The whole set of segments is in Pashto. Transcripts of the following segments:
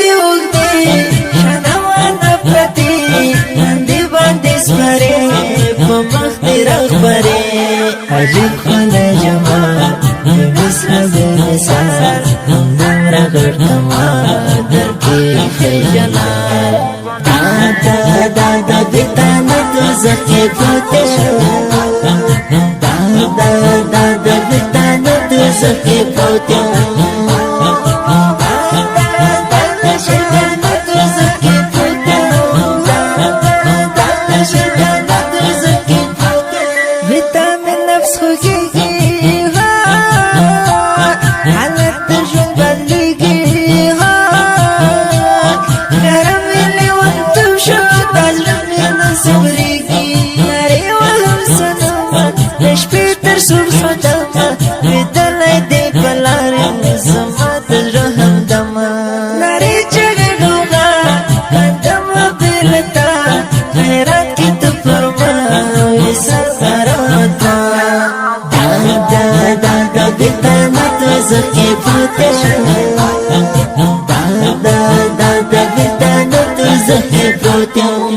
دی وګدي شنوانا پرتی نندی باندې سپره په مخ دی رغبره عجیب خل جمال مثل د نثار دومره غټ کمال درکې خجلال دا بیتانه دوزخ کې پروت دا بیتانه دوزخ کې پروت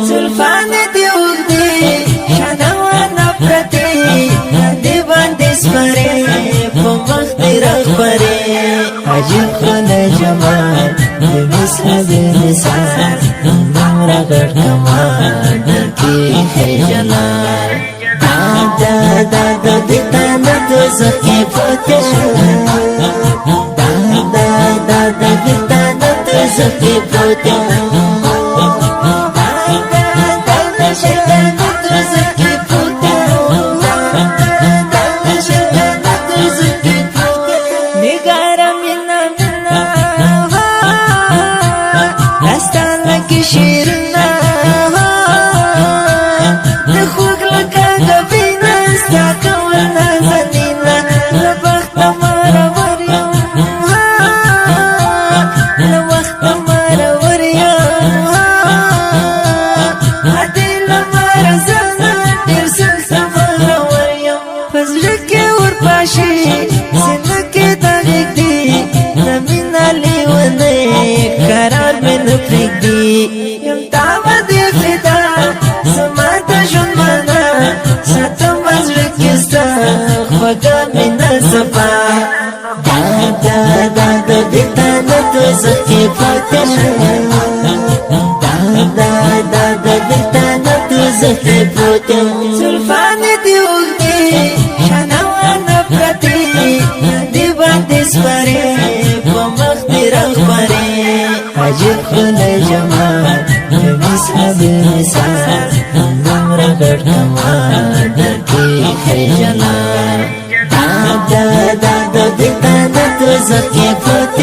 زلفان دی وګدي شنوانا پرتی دی باندې سپره په مخ دی رغبره عجیب خل جمال مثل د نثار دومره غټ کمال درکې خجلال دا بیتانه دوزخ کې پروت دا بیتانه دوزخ کې پروت دا بیتانه دوزخ کې پروت دا بیتانه دوزخ کې پروت زلفان دی وګدي شنوانا پرتی دی باندې سپره په مخ دی رغبره عجیب خل جمال مثل د نثار دومره غټ کمال درکې خجلال دا بیتانه دوزخ کې پروت